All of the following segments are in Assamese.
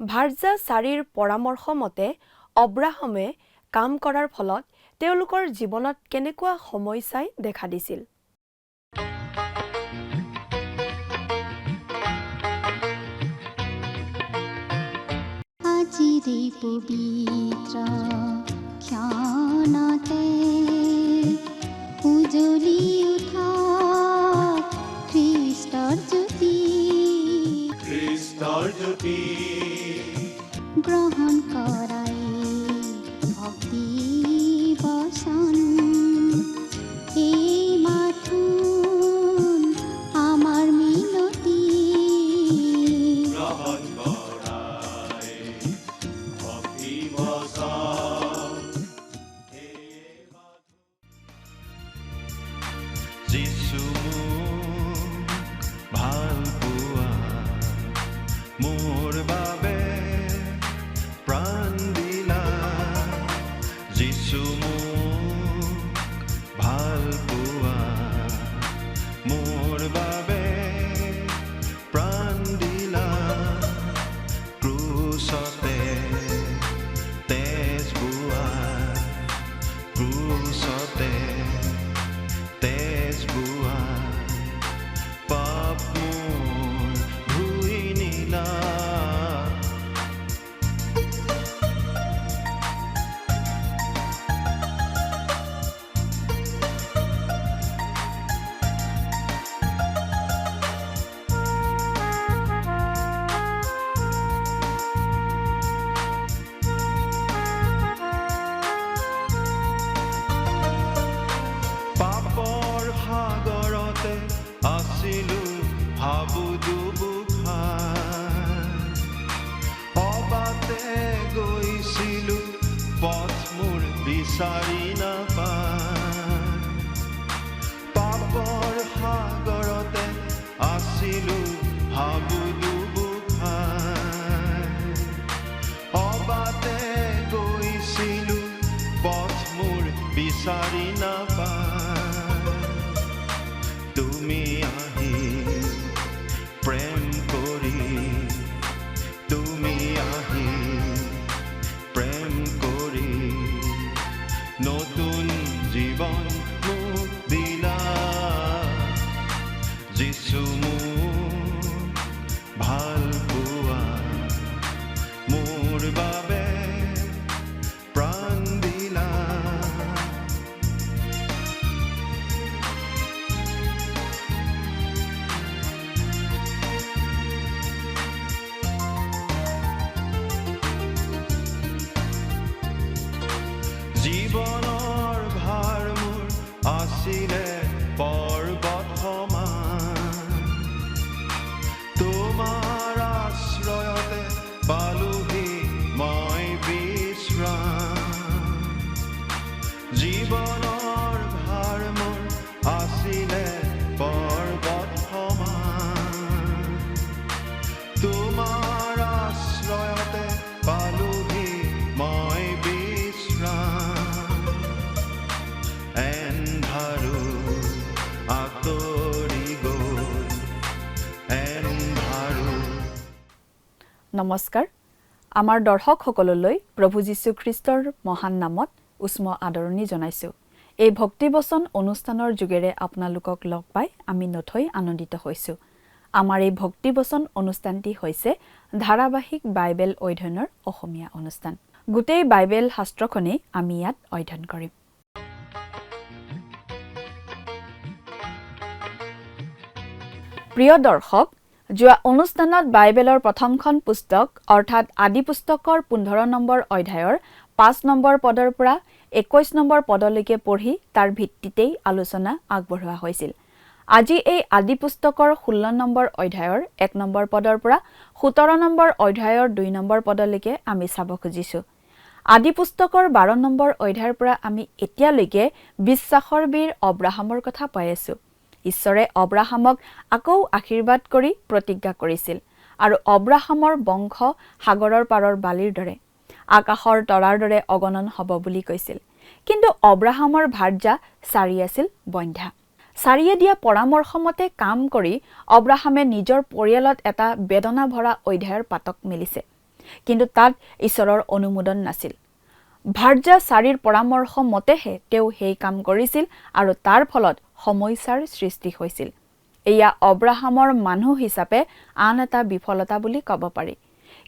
ভাৰ্যা চাৰিৰ পৰামৰ্শ মতে অব্ৰাহামে কাম কৰাৰ ফলত তেওঁলোকৰ জীৱনত কেনেকুৱা সমস্যাই দেখা দিছিল। আজিৰে পবিত্ৰ ক্ষণতে উজ্বলি উঠা খ্ৰীষ্টৰ জ্যোতি গ্ৰহণ কৰাই ভক্তি বচন এই মাথোন আমাৰ মিনতি গ্ৰহণ কৰাই ভক্তি বচন যিছু মোক ভাল পোৱা মোৰ বাবে প্ৰাণ দিলা যিছু মোক ভাল পোৱা মোৰ বাবে প্ৰাণ দিলা ক্ৰুচতে তেজ বোৱা ক্ৰুচতে তেজ বোৱা পাপ মোৰ ধুই নিলা পাপৰ সাগৰতে আছিলো ভাবু দুবুখাৰ অবাতে গৈছিলো পথ মোৰ বিচাৰি নাপায় পাপৰ সাগৰতে আছিলো ভাবু দুবুখাৰ অবাতে গৈছিলো পথ মোৰ বিচাৰি নাপায় তুমি আহি প্ৰেম কৰি তুমি আহি প্ৰেম কৰি নতুন জীৱন মোক দিলা যিছু মোক ভাল পোৱা মোৰ বাবে প্ৰাণ দিলা জীৱনৰ ভাৰ মোৰ আছিলে পৰ্বত সমান তোমাৰ আশ্ৰয়তে পালোহি মই বিশ্ৰাম জীৱনৰ ভাৰ মোৰ আছিলে পৰ্বত সমান তোমাৰ আশ্ৰয়তে পালোহি মই বিশ্ৰাম এন্ধাৰো আঁতৰি গ'ল এন্ধাৰো। নমস্কাৰ, আমাৰ দৰ্শকসকললৈ প্ৰভু যীশু খ্ৰীষ্টৰ মহান নামত উষ্ম আদৰণি জনাইছোঁ। এই ভক্তিবচন অনুষ্ঠানৰ যোগেৰে আপোনালোকক লগ পাই আমি নথৈ আনন্দিত হৈছোঁ। আমাৰ এই ভক্তিবচন অনুষ্ঠানটি হৈছে ধাৰাবাহিক বাইবেল অধ্যয়নৰ অসমীয়া অনুষ্ঠান। গোটেই বাইবেল শাস্ত্ৰখনেই আমি ইয়াত অধ্যয়ন কৰিম। প্ৰিয় দৰ্শক, যোৱা অনুষ্ঠানত বাইবেলৰ প্ৰথমখন পুস্তক অৰ্থাৎ আদি পুস্তকৰ 15 নম্বৰ অধ্যায়ৰ 5 নম্বৰ পদৰ পৰা 21 নম্বৰ পদলৈকে পঢ়ি তাৰ ভিত্তিতেই আলোচনা আগবঢ়োৱা হৈছিল। আজি এই আদি পুস্তকৰ 16 নম্বৰ অধ্যায়ৰ 1 নম্বৰ পদৰ পৰা 17 নম্বৰ অধ্যায়ৰ 2 নম্বৰ পদলৈকে আমি চাব খুজিছোঁ। আদি পুস্তকৰ 12 নম্বৰ অধ্যায়ৰ পৰা আমি এতিয়ালৈকে বিশ্বাসৰ বীৰ অব্ৰাহামৰ কথা পাই আছোঁ। ঈশ্বৰে অব্ৰাহামক আকৌ আশীৰ্বাদ কৰি প্ৰতিজ্ঞা কৰিছিল আৰু অব্ৰাহামৰ বংশ সাগৰৰ পাৰৰ বালিৰ দৰে আকাশৰ তৰাৰ দৰে অগণন হ'ব বুলি কৈছিল। কিন্তু অব্ৰাহামৰ ভাৰ্যা চাৰি আছিল বন্ধ্যা। চাৰিয়ে দিয়া পৰামৰ্শ মতে কাম কৰি অব্ৰাহামে নিজৰ পৰিয়ালত এটা বেদনা ভৰা অধ্যায়ৰ পাতক মেলিছে। কিন্তু তাত ঈশ্বৰৰ অনুমোদন নাছিল। ভাৰ্যা চাৰিৰ পৰামৰ্শ মতেহে তেওঁ সেই কাম কৰিছিল আৰু তাৰ ফলত সমস্যাৰ সৃষ্টি হৈছিল। এয়া অব্ৰাহামৰ মানুহ হিচাপে আন এটা বিফলতা বুলি ক'ব পাৰি।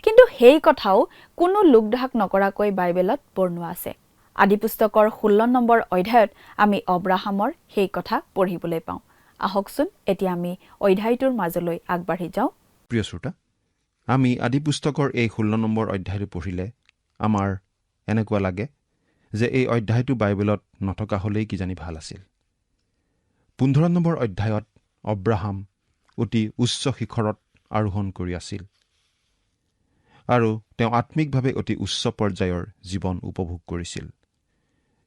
কিন্তু সেই কথাও কোনো লোকঢাক নকৰাকৈ বাইবেলত বৰ্ণোৱা আছে। আদিপুস্তকৰ 16 নম্বৰ অধ্যায়ত আমি অব্ৰাহামৰ সেই কথা পঢ়িবলৈ পাওঁ। আহকচোন এতিয়া আমি অধ্যায়টোৰ মাজলৈ আগবাঢ়ি যাওঁ। প্ৰিয় শ্ৰোতা, আমি আদিপুস্তকৰ এই 16 নম্বৰ অধ্যায়টো পঢ়িলে আমাৰ এনেকুৱা লাগে যে এই অধ্যায়টো বাইবেলত নথকা হ'লেই কিজানি ভাল আছিল। 15 নম্বৰ অধ্যায়ত অব্ৰাহাম অতি উচ্চ শিখৰত আৰোহণ কৰি আছিল আৰু তেওঁ আত্মিকভাৱে অতি উচ্চ পৰ্যায়ৰ জীৱন উপভোগ কৰিছিল।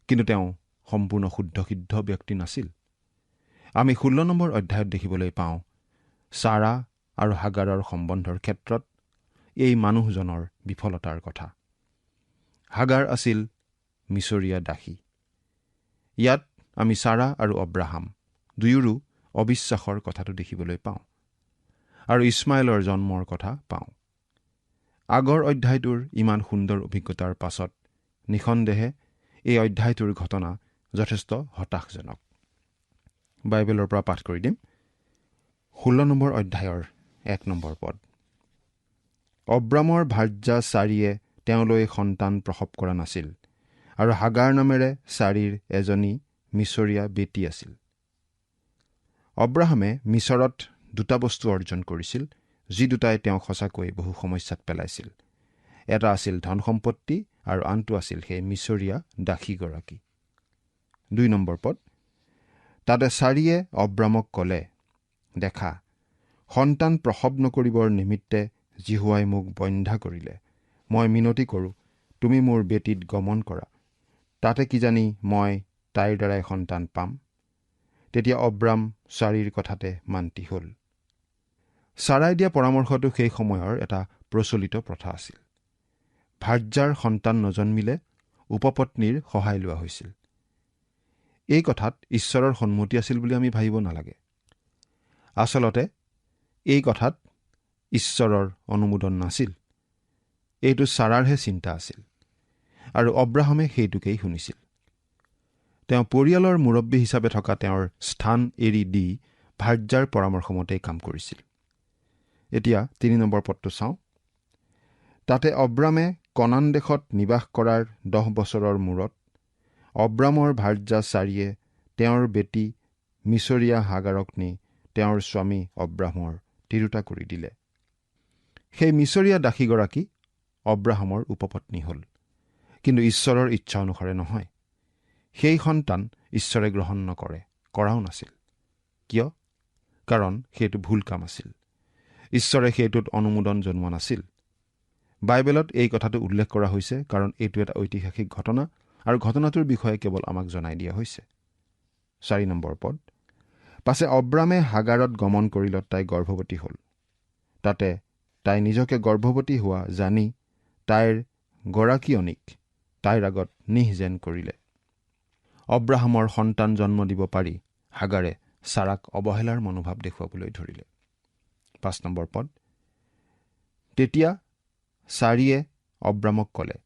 কিন্তু তেওঁ সম্পূৰ্ণ শুদ্ধ ব্যক্তি নাছিল। আমি 16 নম্বৰ অধ্যায়ত দেখিবলৈ পাওঁ ছাৰা আৰু হাগাৰৰ সম্বন্ধৰ ক্ষেত্ৰত এই মানুহজনৰ বিফলতাৰ কথা। হাগাৰ আছিল মিছৰীয়া দাসী। ইয়াত আমি ছাৰা আৰু অব্ৰাহাম দুয়োৰো অবিশ্বাসৰ কথাটো দেখিবলৈ পাওঁ আৰু ইছমাইলৰ জন্মৰ কথা পাওঁ। আগৰ অধ্যায়টোৰ ইমান সুন্দৰ অভিজ্ঞতাৰ পাছত নিঃসন্দেহে এই অধ্যায়টোৰ ঘটনা যথেষ্ট হতাশজনক। বাইবেলৰ পৰা পাঠ কৰি দিম। 16 নম্বৰ অধ্যায়ৰ 1 নম্বৰ পদ। অব্ৰামৰ ভাৰ্যা চাৰিয়ে তেওঁলৈ সন্তান প্ৰসৱ কৰা নাছিল আৰু হাগাৰ নামেৰে চাৰিৰ এজনী মিছৰীয়া বেটী আছিল। অব্ৰাহামে মিছৰত দুটা বস্তু অৰ্জন কৰিছিল, যি দুটাই তেওঁক সঁচাকৈ বহু সমস্যাত পেলাইছিল। এটা আছিল ধন সম্পত্তি আৰু আনটো আছিল সেই মিছৰীয়া দাসীগৰাকী। 2 নম্বৰ পদ। তাতে চাৰিয়ে অব্ৰামক ক'লে, দেখা, সন্তান প্ৰসৱ নকৰিবৰ নিমিত্তে জিহুৱাই মোক বন্ধা কৰিলে। মই মিনতি কৰোঁ, তুমি মোৰ বেটীত গমন কৰা, তাতে কিজানি মই তাইৰ দ্বাৰাই সন্তান পাম। তেতিয়া অব্ৰাম চাৰিৰ কথাতে মান্তি হ'ল। ছাৰাই দিয়া পৰামৰ্শটো সেই সময়ৰ এটা প্ৰচলিত প্ৰথা আছিল। ভাৰ্যাৰ সন্তান নজন্মিলে উপপত্নীৰ সহায় লোৱা হৈছিল। এই কথাত ঈশ্বৰৰ সন্মতি আছিল বুলি আমি ভাবিব নালাগে। আচলতে এই কথাত ঈশ্বৰৰ অনুমোদন নাছিল। এইটো ছাৰাৰহে চিন্তা আছিল আৰু অব্ৰাহামে সেইটোকেই শুনিছিল। তেওঁ পৰিয়ালৰ মুৰব্বী হিচাপে থকা তেওঁৰ স্থান এৰি দি ভাৰ্যাৰ পৰামৰ্শমতেই কাম কৰিছিল। এতিয়া 3 নম্বৰ পদটো চাওঁ। তাতে অব্ৰামে কনান দেশত নিবাস কৰাৰ 10 বছৰৰ মূৰত অব্ৰামৰ ভাৰ্যা চাৰিয়ে তেওঁৰ বেটী মিছৰীয়া হাগাৰক নি তেওঁৰ স্বামী অব্ৰামৰ তিৰোতা কৰি দিলে। সেই মিছৰীয়া দাসীগৰাকী অব্ৰাহামৰ উপপত্নী হ'ল, কিন্তু ঈশ্বৰৰ ইচ্ছা অনুসাৰে নহয়। সেই সন্তান ঈশ্বৰে গ্ৰহণ নকৰে, কৰাও নাছিল। কিয়? কাৰণ সেইটো ভুল কাম আছিল। ঈশ্বৰে সেইটোত অনুমোদন জনোৱা নাছিল। বাইবেলত এই কথাটো উল্লেখ কৰা হৈছে কাৰণ এইটো এটা ঐতিহাসিক ঘটনা আৰু ঘটনাটোৰ বিষয়ে কেৱল আমাক জনাই দিয়া হৈছে। 4 নম্বৰ পদ। পাছে অব্ৰামে হাগাৰত গমন কৰিলত তাই গৰ্ভৱতী হ'ল। তাতে তাই নিজকে গৰ্ভৱতী হোৱা জানি তাইৰ গৰাকীয়নীক তাইৰ আগত নিঃ যেন কৰিলে। অব্ৰাহামৰ সন্তান জন্ম দিব পাৰি হাগাৰে ছাৰাক অৱহেলাৰ মনোভাৱ দেখুৱাবলৈ ধৰিলে। 5 নম্বৰ পদ। তেতিয়া চাৰিয়ে অব্ৰামক ক'লে,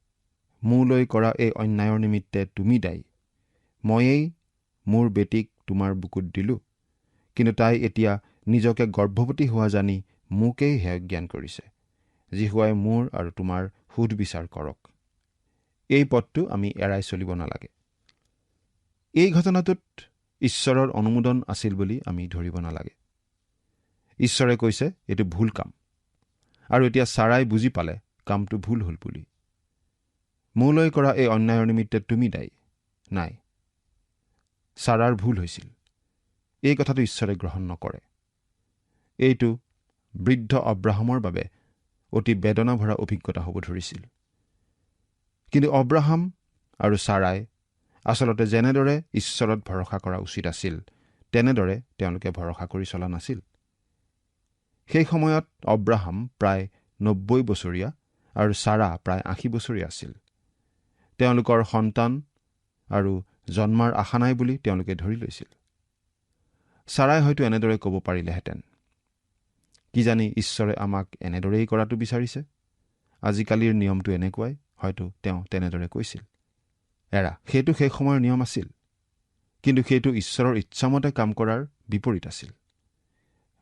মোলৈ কৰা এই অন্যায়ৰ নিমিত্তে তুমি দায়ী। ময়েই মোৰ বেটীক তোমাৰ বুকুত দিলোঁ, কিন্তু তাই এতিয়া নিজকে গৰ্ভৱতী হোৱা জানি মোকেই হেয় জ্ঞান কৰিছে। জিহুৱাই মোৰ আৰু তোমাৰ সুধ বিচাৰ কৰক। এই পদটো আমি এৰাই চলিব নালাগে। এই ঘটনাটোত ঈশ্বৰৰ অনুমোদন আছিল বুলি আমি ধৰিব নালাগে। ঈশ্বৰে কৈছে এইটো ভুল কাম, আৰু এতিয়া ছাৰাই বুজি পালে কামটো ভুল হ'ল বুলি। মোলৈ কৰা এই অন্যায়ৰ নিমিত্তে তুমি দায়ী। নাই, ছাৰাৰ ভুল হৈছিল। এই কথাটো ঈশ্বৰে গ্ৰহণ নকৰে। এইটো বৃদ্ধ অব্ৰাহামৰ বাবে অতি বেদনা ভৰা অভিজ্ঞতা হ'ব ধৰিছিল। কিন্তু অব্ৰাহাম আৰু ছাৰাই আচলতে যেনেদৰে ঈশ্বৰত ভৰসা কৰা উচিত আছিল তেনেদৰে তেওঁলোকে ভৰসা কৰি চলা নাছিল। সেই সময়ত অব্ৰাহাম প্ৰায় 90 বছৰীয়া আৰু ছাৰা প্ৰায় 80 বছৰীয়া আছিল। তেওঁলোকৰ সন্তান আৰু জন্মাৰ আশা নাই বুলি তেওঁলোকে ধৰি লৈছিল। ছাৰাই হয়তো এনেদৰে ক'ব পাৰিলেহেঁতেন, কিজানি ঈশ্বৰে আমাক এনেদৰেই কৰাটো বিচাৰিছে, আজিকালিৰ নিয়মটো এনেকুৱাই, হয়তো তেওঁ তেনেদৰে কৈছিল। এৰা, সেইটো সেই সময়ৰ নিয়ম আছিল, কিন্তু সেইটো ঈশ্বৰৰ ইচ্ছামতে কাম কৰাৰ বিপৰীত আছিল।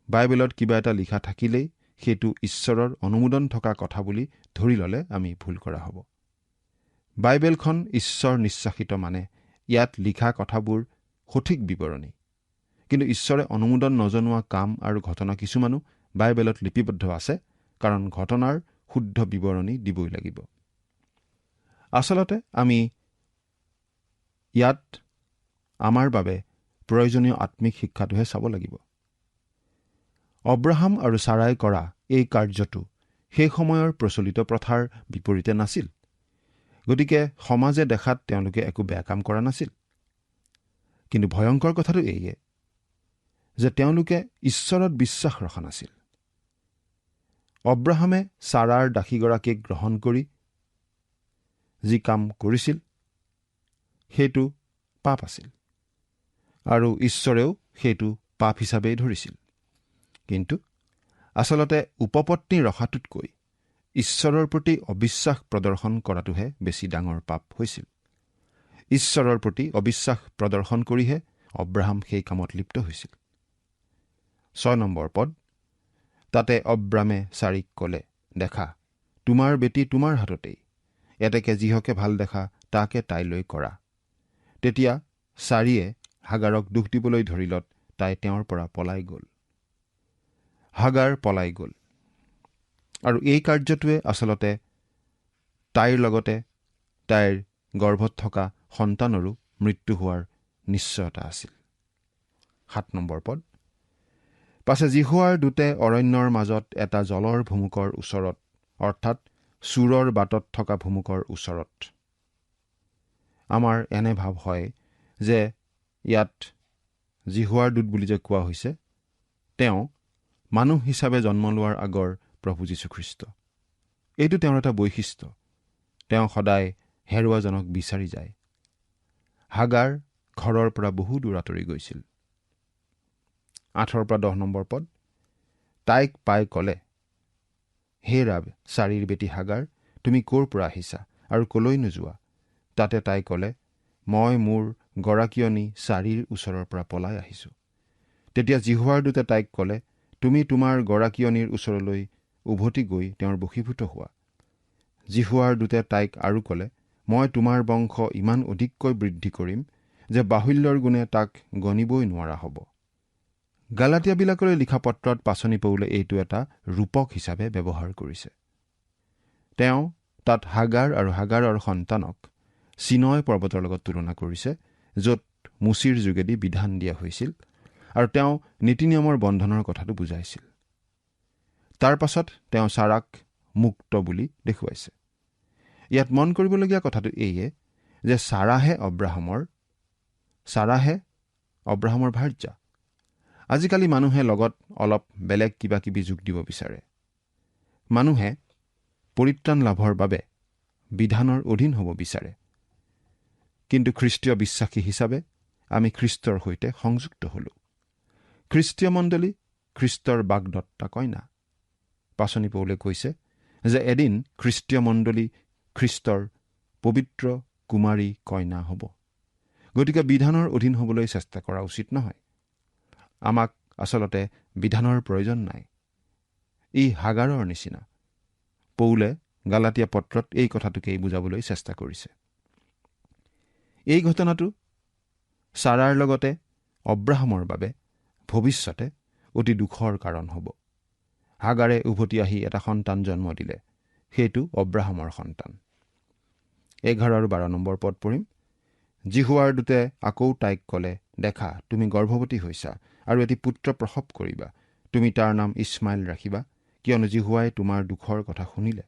বাইবেলত কিবা এটা লিখা থাকিলেই সেইটো ঈশ্বৰৰ অনুমোদন থকা কথা বুলি ধৰি ল'লে আমি ভুল কৰা হ'ব। বাইবেলখন ঈশ্বৰ নিশ্বাসিত, মানে ইয়াত লিখা কথাবোৰ সঠিক বিৱৰণী, কিন্তু ঈশ্বৰে অনুমোদন নজনোৱা কাম আৰু ঘটনা কিছুমানো বাইবেলত লিপিবদ্ধ আছে, কাৰণ ঘটনাৰ শুদ্ধ বিৱৰণী দিবই লাগিব। আচলতে আমি ইয়াত আমাৰ বাবে প্ৰয়োজনীয় আত্মিক শিক্ষাটোহে চাব লাগিব। অব্ৰাহাম আৰু ছাৰাই কৰা এই কাৰ্যটো সেই সময়ৰ প্ৰচলিত প্ৰথাৰ বিপৰীতে নাছিল। গতিকে সমাজে দেখাত তেওঁলোকে একো বেয়া কাম কৰা নাছিল। কিন্তু ভয়ংকৰ কথাটো এইয়ে যে তেওঁলোকে ঈশ্বৰত বিশ্বাস ৰখা নাছিল। অব্ৰাহামে ছাৰাৰ দাসীগৰাকীক গ্ৰহণ কৰি যি কাম কৰিছিল সেইটো পাপ আছিল, আৰু ঈশ্বৰেও সেইটো পাপ হিচাপেই ধৰিছিল। কিন্তু আচলতে উপপত্নী ৰখাটোতকৈ ঈশ্বৰৰ প্ৰতি অবিশ্বাস প্ৰদৰ্শন কৰাটোহে বেছি ডাঙৰ পাপ হৈছিল। ঈশ্বৰৰ প্ৰতি অবিশ্বাস প্ৰদৰ্শন কৰিহে অব্ৰাহাম সেই কামত লিপ্ত হৈছিল। 6 নম্বৰ পদ, তাতে অব্ৰামে ছাৰীক ক'লে, দেখা, তোমাৰ বেটী তোমাৰ হাততেই, এতেকে যিহকে ভাল দেখা তাকে তাইলৈ কৰা। তেতিয়া ছাৰীয়ে হাগাৰক দুখ দিবলৈ ধৰিলত তাই তেওঁৰ পৰা পলাই গ'ল। হাগাৰ পলাই গ'ল, আৰু এই কাৰ্যটোৱে আচলতে তাইৰ লগতে তাইৰ গৰ্ভত থকা সন্তানৰো মৃত্যু হোৱাৰ নিশ্চয়তা আছিল। 7 নম্বৰ পদ, পাছে জিহুৱাৰ দূতে অৰণ্যৰ মাজত এটা জলৰ ভুমুকৰ ওচৰত, অৰ্থাৎ চুৰৰ বাটত থকা ভুমুকৰ ওচৰত। আমাৰ এনে ভাৱ হয় যে ইয়াত জিহুৱাৰ দূত বুলি যে কোৱা হৈছে, তেওঁ মানুহ হিচাপে জন্ম লোৱাৰ আগৰ প্ৰভু যীশুখ্ৰীষ্ট। এইটো তেওঁৰ এটা বৈশিষ্ট্য। তেওঁ সদায় হেৰুৱাজনক বিচাৰি যায়। হাগাৰ ঘৰৰ পৰা বহু দূৰ আঁতৰি গৈছিল। 8 পৰা 10 নম্বৰ পদ, তাইক পাই ক'লে, হে ৰাব, ছাৰীৰ বেটী হাগাৰ, তুমি ক'ৰ পৰা আহিছা আৰু কলৈ নোযোৱা? তাতে তাই ক'লে, মই মোৰ গৰাকীয়নী ছাৰীৰ ওচৰৰ পৰা পলাই আহিছোঁ। তেতিয়া জিহুৱাৰ দূতে তাইক ক'লে, তুমি তোমাৰ গৰাকীয়নীৰ ওচৰলৈ উভতি গৈ তেওঁৰ বশীভূত হোৱা। জিহুৱাৰ দূতে তাইক আৰু ক'লে, মই তোমাৰ বংশ ইমান অধিককৈ বৃদ্ধি কৰিম যে বাহুল্যৰ গুণে তাক গণিবই নোৱাৰা হ'ব। গালাতিয়াবিলাকলৈ লিখা পত্ৰত পাচনি পৌলে এইটো এটা ৰূপক হিচাপে ব্যৱহাৰ কৰিছে। তেওঁ তাত হাগাৰ আৰু হাগাৰৰ সন্তানক চিনয় পৰ্বতৰ লগত তুলনা কৰিছে, য'ত মুচিৰ যোগেদি বিধান দিয়া হৈছিল, আৰু তেওঁ নীতি নিয়মৰ বন্ধনৰ কথাটো বুজাইছিল। তাৰ পাছত তেওঁ ছাৰাক মুক্ত বুলি দেখুৱাইছে। ইয়াত মন কৰিবলগীয়া কথাটো এইয়ে যে ছাৰাহে অব্ৰাহামৰ ভাৰ্যা। আজিকালি মানুহে লগত অলপ বেলেগ কিবা কিবি যোগ দিব বিচাৰে। মানুহে পৰিত্ৰাণ লাভৰ বাবে বিধানৰ অধীন হ'ব বিচাৰে। কিন্তু খ্ৰীষ্টীয় বিশ্বাসী হিচাপে আমি খ্ৰীষ্টৰ সৈতে সংযুক্ত হ'লো। খ্ৰীষ্টীয় মণ্ডলী খ্ৰীষ্টৰ বাগদত্তা কইনা। পাচনি পৌলে কৈছে যে এদিন খ্ৰীষ্টীয় মণ্ডলী খ্ৰীষ্টৰ পবিত্ৰ কুমাৰী কইনা হ'ব। গতিকে বিধানৰ অধীন হ'বলৈ চেষ্টা কৰা উচিত নহয়। আমাক আচলতে বিধানৰ প্ৰয়োজন নাই। ই হাগাৰৰ নিচিনা। পৌলে গালাতিয়া পত্ৰত এই কথাটোকেই বুজাবলৈ চেষ্টা কৰিছে। এই ঘটনাটো ছাৰাৰ লগতে অব্ৰাহামৰ বাবে ভৱিষ্যতে অতি দুখৰ কাৰণ হ'ব। হাগাৰে উভতি আহি এটা সন্তান জন্ম দিলে, সেইটো অব্ৰাহামৰ সন্তান। 11 আৰু 12 নম্বৰ পদ পঢ়িম। জিহুৱাৰ দূতে আকৌ তাইক ক'লে, দেখা, তুমি গৰ্ভৱতী হৈছা আৰু এটি পুত্ৰ প্ৰসৱ কৰিবা। তুমি তাৰ নাম ইছমাইল ৰাখিবা, কিয়নো জিহুৱাই তোমাৰ দুখৰ কথা শুনিলে।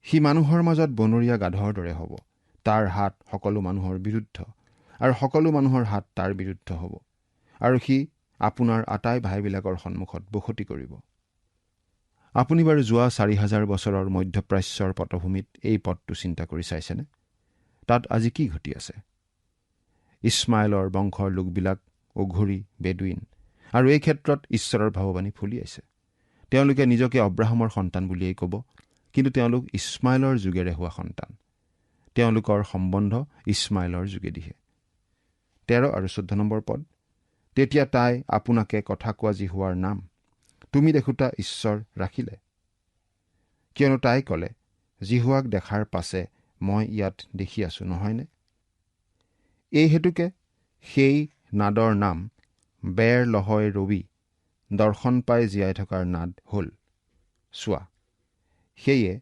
সি মানুহৰ মাজত বনৰীয়া গাধৰ দৰে হ'ব। তাৰ হাত সকলো মানুহৰ বিৰুদ্ধ, আৰু সকলো মানুহৰ হাত তাৰ বিৰুদ্ধ হ'ব, আৰু সি আপোনাৰ আটাই ভাইবিলাকৰ সন্মুখত বসতি কৰিব। আপুনি বাৰু যোৱা 4000 বছৰৰ মধ্যপ্ৰাচ্যৰ পটভূমিত এই পদটো চিন্তা কৰি চাইছেনে? তাত আজি কি ঘটি আছে? ইছমাইলৰ বংশৰ লোকবিলাক অঘৰী, বেডুইন, আৰু এই ক্ষেত্ৰত ঈশ্বৰৰ ভাৱবাণী ফলিয়াইছে। তেওঁলোকে নিজকে অব্ৰাহামৰ সন্তান বুলিয়েই ক'ব, কিন্তু তেওঁলোক ইছমাইলৰ যুগেৰে হোৱা সন্তান। তেওঁলোকৰ সম্বন্ধ ইছমাইলৰ যোগেদিহে। 13 আৰু 14 নম্বৰ পদ, তেতিয়া তাই আপোনাকে কথা কোৱা জিহুৱাৰ নাম তুমি দেখোঁতা ঈশ্বৰ ৰাখিলে, কিয়নো তাই ক'লে জিহুৱাক দেখাৰ পাছে মই ইয়াত দেখি আছোঁ নহয়নে? এই হেতুকে সেই নাদৰ নাম বেৰ লহয় ৰবি, দৰ্শন পাই জীয়াই থকাৰ নাদ হ'ল। চোৱা, সেয়ে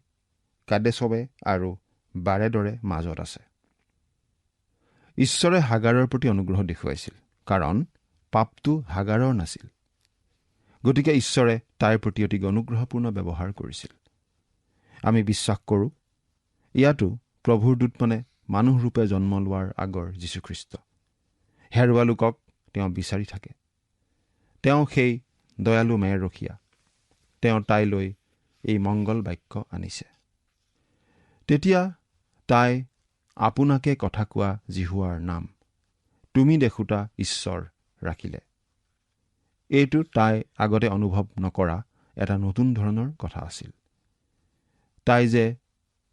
কাদেশবে আৰু বাৰেদৰে মাজত আছে। ঈশ্বৰে হাগাৰৰ প্ৰতি অনুগ্ৰহ দেখুৱাইছিল, কাৰণ পাপটো হাগাৰৰ নাছিল। গতিকে ঈশ্বৰে তাইৰ প্ৰতি অতি অনুগ্ৰহপূৰ্ণ ব্যৱহাৰ কৰিছিল। আমি বিশ্বাস কৰোঁ ইয়াতো প্ৰভুৰ দূত মানে মানুহৰূপে জন্ম লোৱাৰ আগৰ যীশুখ্ৰীষ্ট। হেৰুৱা লোকক তেওঁ বিচাৰি থাকে। তেওঁ সেই দয়ালু মেৰ ৰখীয়া। তেওঁ তাইলৈ এই মংগল বাক্য আনিছে। তেতিয়া তাই আপোনাকে কথা কোৱা জিহুৱাৰ নাম তুমি দেখোঁতা ঈশ্বৰ ৰাখিলে। এইটো তাই আগতে অনুভৱ নকৰা এটা নতুন ধৰণৰ কথা আছিল। তাই যে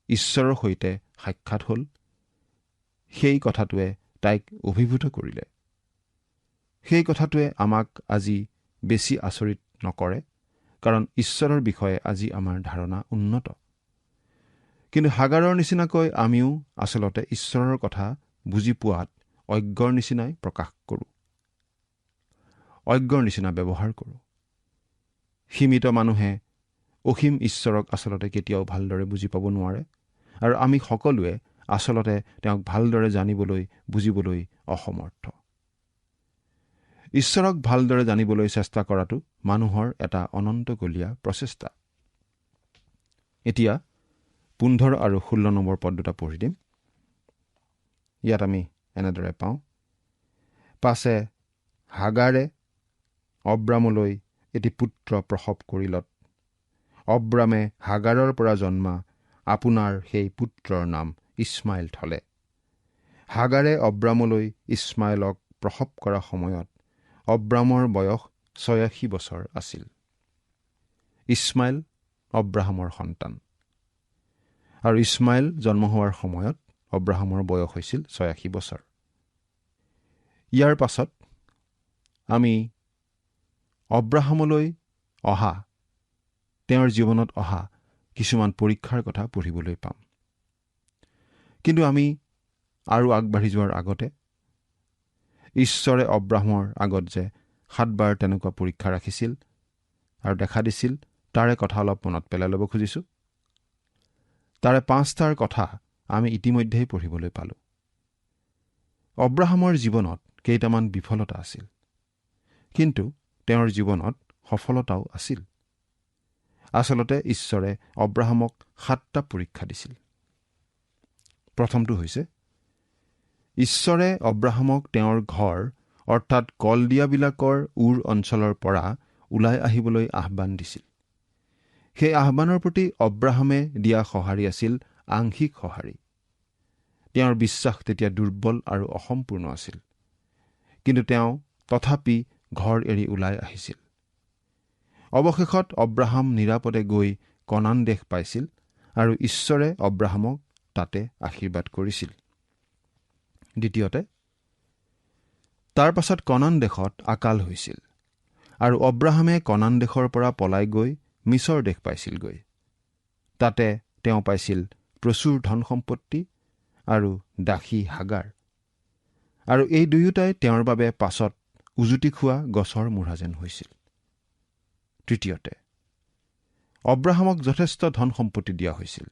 ঈশ্বৰৰ সৈতে সাক্ষাৎ হ'ল, সেই কথাটোৱে তাইক অভিভূত কৰিলে। সেই কথাটোৱে আমাক আজি বেছি আচৰিত নকৰে, কাৰণ ঈশ্বৰৰ বিষয়ে আজি আমাৰ ধাৰণা উন্নত। কিন্তু হাগাৰৰ নিচিনাকৈ আমিও আচলতে ঈশ্বৰৰ কথা বুজি পোৱাত অজ্ঞৰ নিচিনাই প্ৰকাশ কৰোঁ, অজ্ঞৰ নিচিনা ব্যৱহাৰ কৰোঁ। সীমিত মানুহে অসীম ঈশ্বৰক আচলতে কেতিয়াও ভালদৰে বুজি পাব নোৱাৰে, আৰু আমি সকলোৱে আচলতে তেওঁক ভালদৰে জানিবলৈ বুজিবলৈ অসমৰ্থ। ঈশ্বৰক ভালদৰে জানিবলৈ চেষ্টা কৰাটো মানুহৰ এটা অনন্তকলীয়া প্ৰচেষ্টা। এতিয়া 15 আৰু 16 নম্বৰ পদ দুটা পঢ়ি দিম। ইয়াত আমি এনেদৰে পাওঁ, পাছে হাগাৰে অব্ৰামলৈ এটি পুত্ৰ প্ৰসৱ কৰিলত, অব্ৰামে হাগাৰৰ পৰা জন্মা আপোনাৰ সেই পুত্ৰৰ নাম ইছমাইল থলে। হাগাৰে অব্ৰামলৈ ইছমাইলক প্ৰসৱ কৰা সময়ত অব্ৰামৰ বয়স 86 বছৰ আছিল। ইছমাইল অব্ৰাহামৰ সন্তান, আৰু ইছমাইল জন্ম হোৱাৰ সময়ত অব্ৰাহামৰ বয়স হৈছিল 86 বছৰ। ইয়াৰ পাছত আমি অব্ৰাহামলৈ অহা, তেওঁৰ জীৱনত অহা কিছুমান পৰীক্ষাৰ কথা পঢ়িবলৈ পাম। কিন্তু আমি আৰু আগবাঢ়ি যোৱাৰ আগতে ঈশ্বৰে অব্ৰাহামৰ আগত যে 7 বাৰ তেনেকুৱা পৰীক্ষা ৰাখিছিল আৰু দেখা দিছিল, তাৰে কথা অলপ মনত পেলাই ল'ব খুজিছোঁ। তাৰে 5টাৰ কথা আমি ইতিমধ্যেই পঢ়িবলৈ পালোঁ। অব্ৰাহামৰ জীৱনত কেইটামান বিফলতা আছিল, কিন্তু তেওঁৰ জীৱনত সফলতাও আছিল। আচলতে ঈশ্বৰে অব্ৰাহামক 7টা পৰীক্ষা দিছিল। প্ৰথমটো হৈছে, ঈশ্বৰে অব্ৰাহামক তেওঁৰ ঘৰ অৰ্থাৎ কলদিয়াবিলাকৰ উৰ অঞ্চলৰ পৰা ওলাই আহিবলৈ আহ্বান দিছিল। সেই আহ্বানৰ প্ৰতি অব্ৰাহামে দিয়া সঁহাৰি আছিল আংশিক সঁহাৰি। তেওঁৰ বিশ্বাস তেতিয়া দুৰ্বল আৰু অসম্পূৰ্ণ আছিল, কিন্তু তেওঁ তথাপি ঘৰ এৰি ওলাই আহিছিল। অৱশেষত অব্ৰাহাম নিৰাপদে গৈ কনান দেশ পাইছিল, আৰু ঈশ্বৰে অব্ৰাহামক তাতে আশীৰ্বাদ কৰিছিল। দ্বিতীয়তে, তাৰ পাছত কনান দেশত আকাল হৈছিল, আৰু অব্ৰাহামে কনান দেশৰ পৰা পলাই গৈ মিছৰ দেশ পাইছিলগৈ। তাতে তেওঁ পাইছিল প্ৰচুৰ ধন সম্পত্তি আৰু দাসী হাগাৰ, আৰু এই দুয়োটাই তেওঁৰ বাবে পাছত উজুতি খোৱা গছৰ মূঢ়া যেন হৈছিল। তৃতীয়তে, অব্ৰাহামক যথেষ্ট ধন সম্পত্তি দিয়া হৈছিল,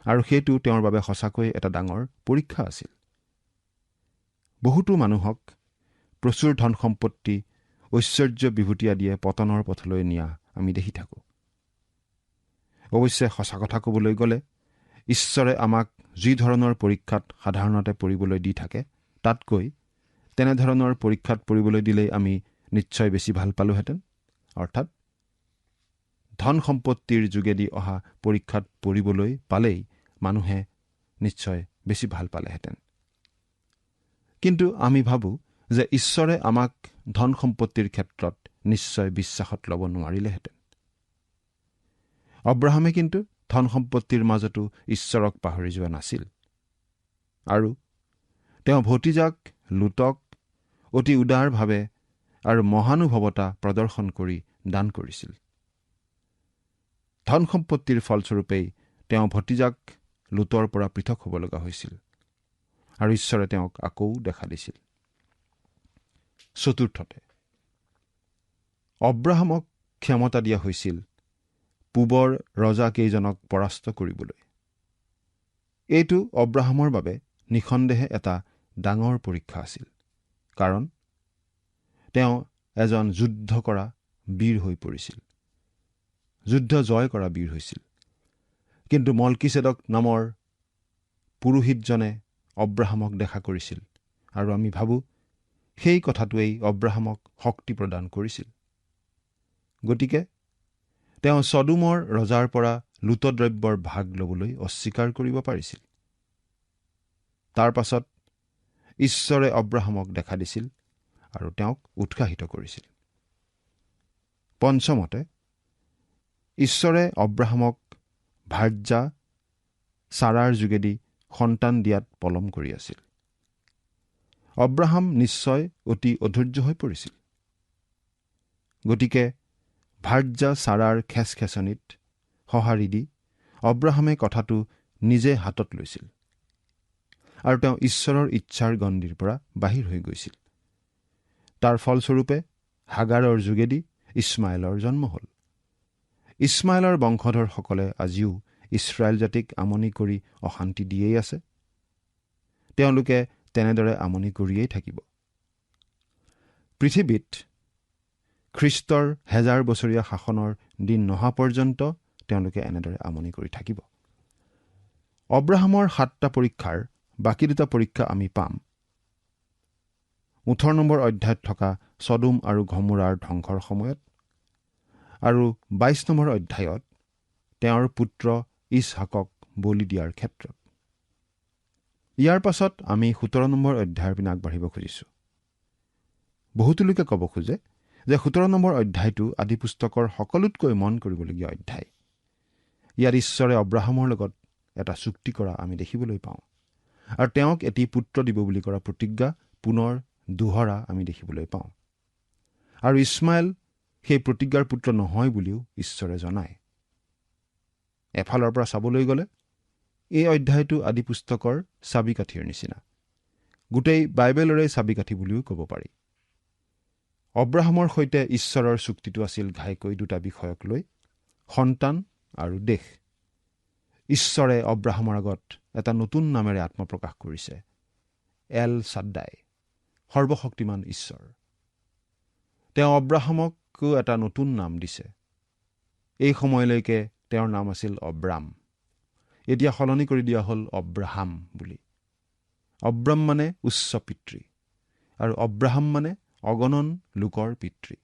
আৰু সেইটো তেওঁৰ বাবে সঁচাকৈ এটা ডাঙৰ পৰীক্ষা আছিল। বহুতো মানুহক প্ৰচুৰ ধন সম্পত্তি, ঐশ্বৰ্য বিভূতি আদিয়ে পতনৰ পথলৈ নিয়া আমি দেখি থাকোঁ। অৱশ্যে সঁচা কথা ক'বলৈ গ'লে ঈশ্বৰে আমাক যি ধৰণৰ পৰীক্ষাত সাধাৰণতে পৰিবলৈ দি থাকে, তাতকৈ তেনেধৰণৰ পৰীক্ষাত পৰিবলৈ দিলেই আমি নিশ্চয় বেছি ভাল পালোহেঁতেন। অৰ্থাৎ ধন সম্পত্তিৰ যোগেদি অহা পৰীক্ষাত পৰিবলৈ পালেই মানুহে নিশ্চয় বেছি ভাল পালেহেঁতেন। কিন্তু আমি ভাবোঁ যে ঈশ্বৰে আমাক ধন সম্পত্তিৰ ক্ষেত্ৰত নিশ্চয় বিশ্বাসত ল'ব নোৱাৰিলেহেঁতেন। অব্ৰাহামে কিন্তু ধন সম্পত্তিৰ মাজতো ঈশ্বৰক পাহৰি যোৱা নাছিল। আৰু তেওঁ ভতিজাক লুতক অতি উদাৰভাৱে আৰু মহানুভৱতা প্ৰদৰ্শন কৰি দান কৰিছিল। ধন সম্পত্তিৰ ফলস্বৰূপেই তেওঁ ভতিজাক লুতৰ পৰা পৃথক হ'ব লগা হৈছিল আৰু ঈশ্বৰে তেওঁক আকৌ দেখা দিছিল। চতুৰ্থতে, অব্ৰাহামক ক্ষমতা দিয়া হৈছিল পূবৰ ৰজাকেইজনক পৰাস্ত কৰিবলৈ। এইটো অব্ৰাহামৰ বাবে নিঃসন্দেহে এটা ডাঙৰ পৰীক্ষা আছিল, কাৰণ তেওঁ এজন যুদ্ধ কৰা বীৰ হৈ পৰিছিল, যুদ্ধ জয় কৰা বীৰ হৈছিল। কিন্তু মলকিছেদক নামৰ পুৰোহিতজনে অব্ৰাহামক দেখা কৰিছিল আৰু আমি ভাবোঁ সেই কথাটোৱেই অব্ৰাহামক শক্তি প্ৰদান কৰিছিল। গতিকে তেওঁ ছদোমৰ ৰজাৰ পৰা লুটদ্ৰব্যৰ ভাগ ল'বলৈ অস্বীকাৰ কৰিব পাৰিছিল। তাৰ পাছত ঈশ্বৰে অব্ৰাহামক দেখা দিছিল আৰু তেওঁক উৎসাহিত কৰিছিল। পঞ্চমতে, ঈশ্বৰে অব্ৰাহামক ভাৰ্যা ছাৰাৰ যোগেদি সন্তান দিয়াত পলম কৰি আছিল। অব্ৰাহাম নিশ্চয় অতি অধৈৰ্য হৈ পৰিছিল। গতিকে ভাৰ্যা ছাৰাৰ খেচখেচনিত সঁহাৰি দি অব্ৰাহামে কথাটো নিজে হাতত লৈছিল আৰু তেওঁ ঈশ্বৰৰ ইচ্ছাৰ গণ্ডিৰ পৰা বাহিৰ হৈ গৈছিল। তাৰ ফলস্বৰূপে হাগাৰৰ যোগেদি ইছমাইলৰ জন্ম হ'ল। ইছমাইলৰ বংশধৰসকলে আজিও ইছৰাইল জাতিক আমনি কৰি অশান্তি দিয়েই আছে। তেওঁলোকে তেনেদৰে আমনি কৰিয়েই থাকিব। পৃথিৱীত খ্ৰীষ্টৰ 1000 বছৰীয়া শাসনৰ দিন নহা পৰ্যন্ত তেওঁলোকে এনেদৰে আমনি কৰি থাকিব। অব্ৰাহামৰ 7টা পৰীক্ষাৰ বাকী 2টা পৰীক্ষা আমি পাম 18 নম্বৰ অধ্যায়ত থকা ছদোম আৰু গমোৰাৰ ধ্বংসৰ সময়ত, আৰু 22 নম্বৰ অধ্যায়ত তেওঁৰ পুত্ৰ ইছহাকক বলি দিয়াৰ ক্ষেত্ৰত। ইয়াৰ পাছত আমি 17 নম্বৰ অধ্যায়ৰ পিনে আগবাঢ়িব খুজিছোঁ। বহুতো লোকে ক'ব খোজে যে 17 নম্বৰ অধ্যায়টো আদি পুস্তকৰ সকলোতকৈ মন কৰিবলগীয়া অধ্যায়। ইয়াত ঈশ্বৰে অব্ৰাহামৰ লগত এটা চুক্তি কৰা আমি দেখিবলৈ পাওঁ আৰু তেওঁক এটি পুত্ৰ দিব বুলি কৰা প্ৰতিজ্ঞা পুনৰ দোহৰা আমি দেখিবলৈ পাওঁ। আৰু ইছমাইল সেই প্ৰতিজ্ঞাৰ পুত্ৰ নহয় বুলিও ঈশ্বৰে জনায়। এফালৰ পৰা চাবলৈ গ'লে এই অধ্যায়টো আদি পুস্তকৰ চাবিকাঠিৰ নিচিনা, গোটেই বাইবেলৰে চাবিকাঠি বুলিও ক'ব পাৰি। অব্ৰাহামৰ সৈতে ঈশ্বৰৰ চুক্তিটো আছিল ঘাইকৈ 2টা বিষয়ক লৈ, সন্তান আৰু দেশ। ঈশ্বৰে অব্ৰাহামৰ আগত এটা নতুন নামেৰে আত্মপ্ৰকাশ কৰিছে, এল ছাদ্দাই, সৰ্বশক্তিমান ঈশ্বৰ। তেওঁ অব্ৰাহামকো এটা নতুন নাম দিছে। এই সময়লৈকে তেওঁৰ নাম আছিল অব্ৰাম, এতিয়া সলনি কৰি দিয়া হ'ল অব্ৰাহাম বুলি। অব্ৰাম মানে উচ্চ পিতৃ আৰু অব্ৰাহাম মানে অগণন লোকৰ পিতৃ।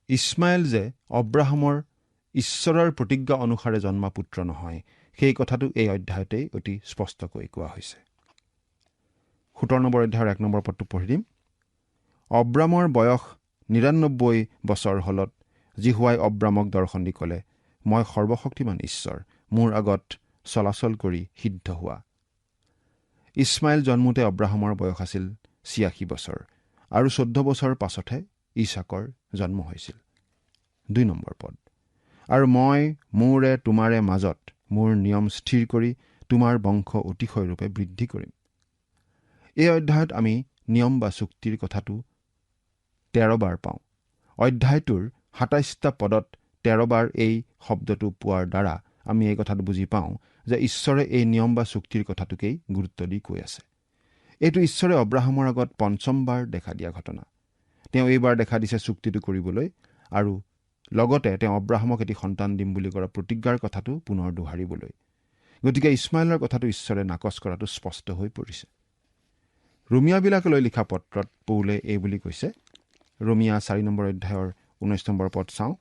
ইছমাইল যে অব্ৰাহামৰ ঈশ্বৰৰ প্ৰতিজ্ঞা অনুসাৰে জন্মা পুত্ৰ নহয়, সেই কথাটো এই অধ্যায়তেই অতি স্পষ্টকৈ কোৱা হৈছে। 17 নম্বৰ অধ্যায়ৰ 1 নম্বৰ পদটো পঢ়ি দিম। অব্ৰামৰ বয়স 99 বছৰ হলত জিহুৱাই অব্ৰামক দৰ্শন দি ক'লে, মই সৰ্বশক্তিমান ঈশ্বৰ, মোৰ আগত চলাচল কৰি সিদ্ধ হোৱা। ইছমাইল জন্মোতে অব্ৰাহামৰ বয়স আছিল 86 বছৰ আৰু 14 বছৰ পাছতহে ইছহাকৰ জন্ম হৈছিল। 2 নম্বৰ পদ, আৰু মই মোৰে তোমাৰে মাজত মোৰ নিয়ম স্থিৰ কৰি তোমাৰ বংশ অতিশয়ৰূপে বৃদ্ধি কৰিম। এই অধ্যায়ত আমি নিয়ম বা চুক্তিৰ কথাটো 13 বাৰ পাওঁ। অধ্যায়টোৰ 27টা পদত 13 বাৰ এই শব্দটো পোৱাৰ দ্বাৰা আমি এই কথাটো বুজি পাওঁ যে ঈশ্বৰে এই নিয়ম বা চুক্তিৰ কথাটোকেই গুৰুত্ব দি কৈ আছে। এইটো ঈশ্বৰে অব্ৰাহামৰ আগত 5ম বাৰ দেখা দিয়া ঘটনা। তেওঁ এইবাৰ দেখা দিছে চুক্তিটো কৰিবলৈ আৰু লগতে তেওঁ অব্ৰাহামক এটি সন্তান দিম বুলি কৰা প্ৰতিজ্ঞাৰ কথাটো পুনৰ দোহাৰিবলৈ। গতিকে ইছমাইলৰ কথাটো ঈশ্বৰে নাকচ কৰাটো স্পষ্ট হৈ পৰিছে। ৰোমিয়াবিলাকলৈ লিখা পত্ৰত পৌলে এই বুলি কৈছে, ৰোমিয়া 4 নম্বৰ অধ্যায়ৰ 19 নম্বৰ পদ চাওঁ।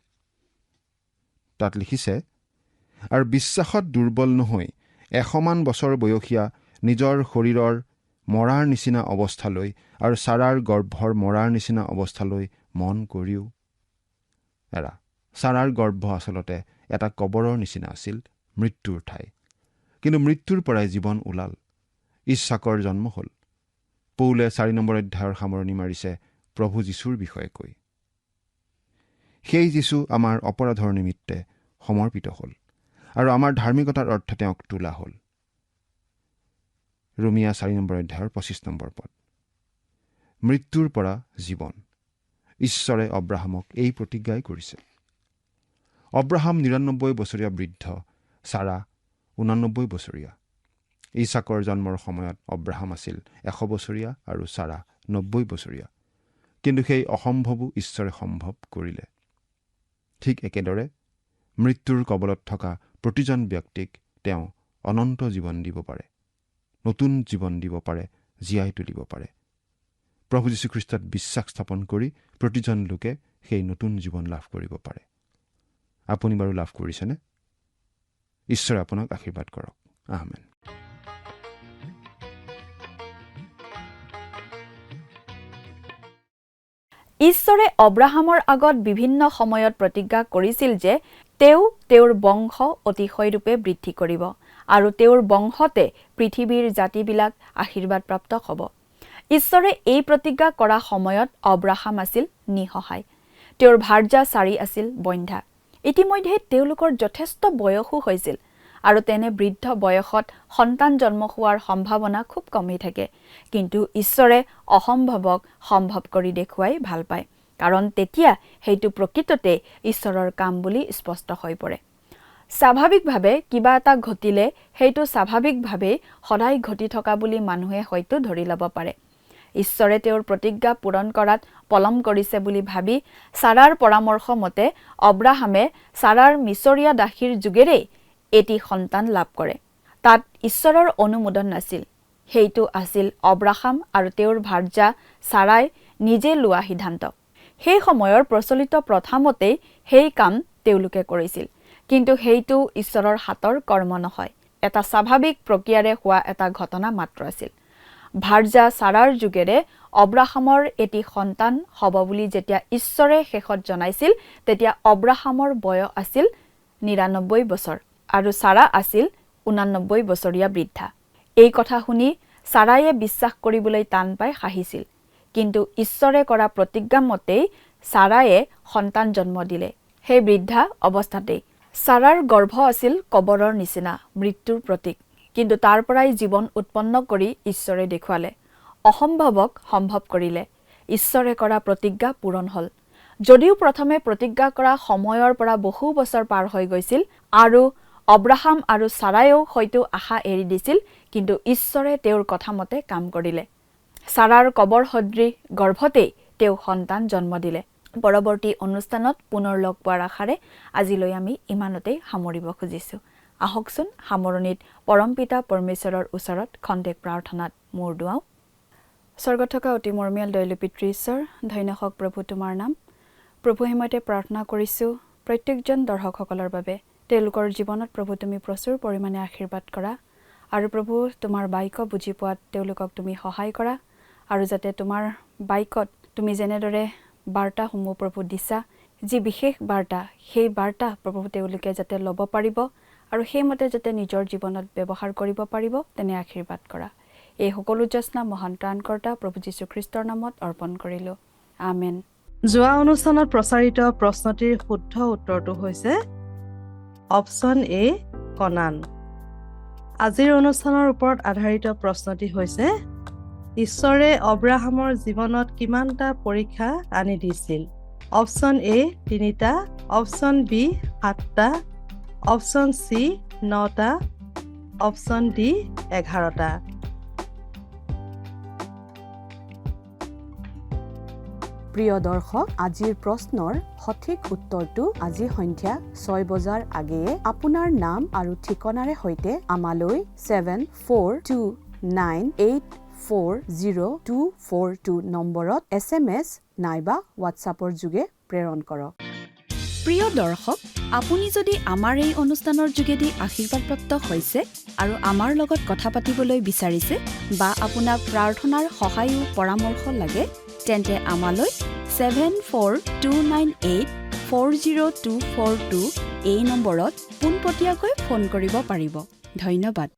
তাত লিখিছে, আৰু বিশ্বাসত দুৰ্বল নহৈ 100 বছৰ বয়সীয়া নিজৰ শৰীৰৰ মৰাৰ নিচিনা অৱস্থালৈ আৰু ছাৰাৰ গৰ্ভৰ মৰাৰ নিচিনা অৱস্থালৈ মন কৰিও। ছাৰাৰ গৰ্ভ আচলতে এটা কবৰৰ নিচিনা আছিল, মৃত্যুৰ ঠাই। কিন্তু মৃত্যুৰ পৰাই জীৱন ওলাল, ইছাকৰ জন্ম হ'ল। পৌলে 4 নম্বৰ অধ্যায়ৰ সামৰণি মাৰিছে প্ৰভু যীশুৰ বিষয়ে কৈ। সেই যীশু আমাৰ অপৰাধৰ নিমিত্তে সমৰ্পিত হ'ল আৰু আমাৰ ধাৰ্মিকতাৰ অৰ্থে তেওঁক তোলা হ'ল। ৰোমিয়া 4 নম্বৰ অধ্যায়ৰ 25 নম্বৰ পদ। মৃত্যুৰ পৰা জীৱন। ঈশ্বৰে অব্ৰাহামক এই প্ৰতিজ্ঞাই কৰিছে। অব্ৰাহাম 99 বছৰীয়া বৃদ্ধ, ছাৰা 89 বছৰীয়া। ইছাকৰ জন্মৰ সময়ত অব্ৰাহাম আছিল 100 বছৰীয়া আৰু ছাৰা 90 বছৰীয়া। কিন্তু সেই অসম্ভৱো ঈশ্বৰে সম্ভৱ কৰিলে। ঠিক একেদৰে মৃত্যুৰ কবলত থকা প্ৰতিজন ব্যক্তিক তেওঁ অনন্ত জীৱন দিব পাৰে, নতুন জীৱন দিব পাৰে, জীয়াই তুলিব পাৰে। প্ৰভু যীশুখ্ৰীষ্টত বিশ্বাস স্থাপন কৰি প্ৰতিজন লোকে সেই নতুন জীৱন লাভ কৰিব পাৰে। আপুনি বাৰু লাভ কৰিছেনে? ঈশ্বৰে আপোনাক আশীৰ্বাদ কৰক। আমেন। ঈশ্বৰে অব্ৰাহামৰ আগত বিভিন্ন সময়ত প্ৰতিজ্ঞা কৰিছিল যে তেওঁ তেওঁৰ বংশ অতিশয়ৰূপে বৃদ্ধি কৰিব আৰু তেওঁৰ বংশতে পৃথিৱীৰ জাতিবিলাক আশীৰ্বাদপ্ৰাপ্ত হ'ব। ঈশ্বৰে এই প্ৰতিজ্ঞা কৰা সময়ত অব্ৰাহাম আছিল নিঃসহায়। তেওঁৰ ভাৰ্যা ছাৰী আছিল বন্ধ্যা। ইতিমধ্যে তেওঁলোকৰ যথেষ্ট বয়সো হৈছিল আৰু তেনে বৃদ্ধ বয়সত সন্তান জন্ম হোৱাৰ সম্ভাৱনা খুব কমেই থাকে। কিন্তু ঈশ্বৰে অসম্ভৱক সম্ভৱ কৰি দেখুৱাই ভাল পায়, কাৰণ তেতিয়া সেইটো প্ৰকৃততে ঈশ্বৰৰ কাম বুলি স্পষ্ট হৈ পৰে। স্বাভাৱিকভাৱে কিবা এটা ঘটিলে সেইটো স্বাভাৱিকভাৱেই সদায় ঘটি থকা বুলি মানুহে হয়তো ধৰি ল'ব পাৰে। ঈশ্বৰে তেওঁৰ প্ৰতিজ্ঞা পূৰণ কৰাত পলম কৰিছে বুলি ভাবি ছাৰাৰ পৰামৰ্শ মতে অব্ৰাহামে ছাৰাৰ মিছৰীয়া দাসীৰ যোগেৰেই এটি সন্তান লাভ কৰে। তাত ঈশ্বৰৰ অনুমোদন নাছিল। সেইটো আছিল অব্ৰাহাম আৰু তেওঁৰ ভাৰ্যা ছাৰাই নিজে লোৱা সিদ্ধান্ত। সেই সময়ৰ প্ৰচলিত প্ৰথা মতেই সেই কাম তেওঁলোকে কৰিছিল। কিন্তু সেইটো ঈশ্বৰৰ হাতৰ কৰ্ম নহয়, এটা স্বাভাৱিক প্ৰক্ৰিয়াৰে হোৱা এটা ঘটনা মাত্ৰ আছিল। ভাৰ্যা ছাৰাৰ যোগেৰে অব্ৰাহামৰ এটি সন্তান হ'ব বুলি যেতিয়া ঈশ্বৰে শেষত জনাইছিল, তেতিয়া অব্ৰাহামৰ বয়স আছিল 99 বছৰ আৰু ছাৰা আছিল 89 বছৰীয়া বৃদ্ধা। এই কথা শুনি ছাৰায়ে বিশ্বাস কৰিবলৈ টান পাই হাঁহিছিল। কিন্তু ঈশ্বৰে কৰা প্ৰতিজ্ঞা মতেই ছাৰায়ে সন্তান জন্ম দিলে, সেই বৃদ্ধা অৱস্থাতেই। ছাৰাৰ গৰ্ভ আছিল কবৰৰ নিচিনা, মৃত্যুৰ প্ৰতীক। কিন্তু তাৰ পৰাই জীৱন উৎপন্ন কৰি ঈশ্বৰে দেখুৱালে, অসম্ভৱক সম্ভৱ কৰিলে। ঈশ্বৰে কৰা প্ৰতিজ্ঞা পূৰণ হ'ল। যদিও প্ৰথমে প্ৰতিজ্ঞা কৰা সময়ৰ পৰা বহু বছৰ পাৰ হৈ গৈছিল আৰু অব্ৰাহাম আৰু ছাৰায়েও হয়তো আশা এৰি দিছিল, কিন্তু ঈশ্বৰে তেওঁৰ কথা মতে কাম কৰিলে। ছাৰাৰ কবৰ সদৃশ গৰ্ভতেই তেওঁ সন্তান জন্ম দিলে। পৰৱৰ্তী অনুষ্ঠানত পুনৰ লগ পোৱাৰ আশাৰে আজিলৈ আমি ইমানতেই সামৰিব খুজিছোঁ। আহকচোন সামৰণিত পৰমপিতা পৰমেশ্বৰৰ ওচৰত খন্তেক প্ৰাৰ্থনাত মূৰ দুৱাওঁ। স্বৰ্গত থকা অতি মৰমীয়াল দয়ালু পিতৃ ঈশ্বৰ, ধন্য হওক প্ৰভু তোমাৰ নাম। প্ৰভু হেমতে প্ৰাৰ্থনা কৰিছোঁ প্ৰত্যেকজন দৰ্শকসকলৰ বাবে। তেওঁলোকৰ জীৱনত প্ৰভু তুমি প্ৰচুৰ পৰিমাণে আশীৰ্বাদ কৰা আৰু প্ৰভু তোমাৰ বাক্য বুজি পোৱাত তেওঁলোকক তুমি সহায় কৰা আৰু যাতে তোমাৰ বাক্যত তুমি যেনেদৰে বাৰ্তাসমূহ প্ৰভু দিছা, যি বিশেষ বাৰ্তা, সেই বাৰ্তা প্ৰভু তেওঁলোকে যাতে ল'ব পাৰিব আৰু সেইমতে যাতে নিজৰ জীৱনত ব্যৱহাৰ কৰিব পাৰিব, তেনে আশীৰ্বাদ কৰা। এই সকলো যত্ন মহান ত্ৰাণকৰ্তা প্ৰভু যীশুখ্ৰীষ্টৰ নামত অৰ্পণ কৰিলোঁ। আমেন। যোৱা অনুষ্ঠানত প্ৰচাৰিত প্ৰশ্নটিৰ শুদ্ধ উত্তৰটো হৈছে অপশ্যন এ, কনান। আজিৰ অনুষ্ঠানৰ ওপৰত আধাৰিত প্ৰশ্নটি হৈছে ঈশ্বৰে অব্ৰাহামৰ জীৱনত কিমানটা পৰীক্ষা আনি দিছিল? অপশ্যন এ 3টা, অপশ্যন বি 7টা, অপশ্যন চি 9টা, অপশ্যন ডি 11টা। প্ৰিয় দৰ্শক, আজিৰ প্ৰশ্নৰ সঠিক উত্তৰটো আজি সন্ধিয়া 6 বজাৰ আগেয়ে আপোনাৰ নাম আৰু ঠিকনাৰে সৈতে আমালৈ 7429840242 নম্বৰত SMS নাইবা হোৱাটছআপৰ যোগে প্ৰেৰণ কৰক। প্ৰিয় দৰ্শক, আপুনি যদি আমাৰ এই অনুষ্ঠানৰ যোগেদি আশীৰ্বাদপ্ৰাপ্ত হৈছে আৰু আমাৰ লগত কথা পাতিবলৈ বিচাৰিছে বা আপোনাক প্ৰাৰ্থনাৰ সহায়ো পৰামৰ্শ লাগে, তেন্তে আমালৈ 7429840242 এই নম্বৰত পোনপটীয়াকৈ ফোন কৰিব পাৰিব। ধন্যবাদ।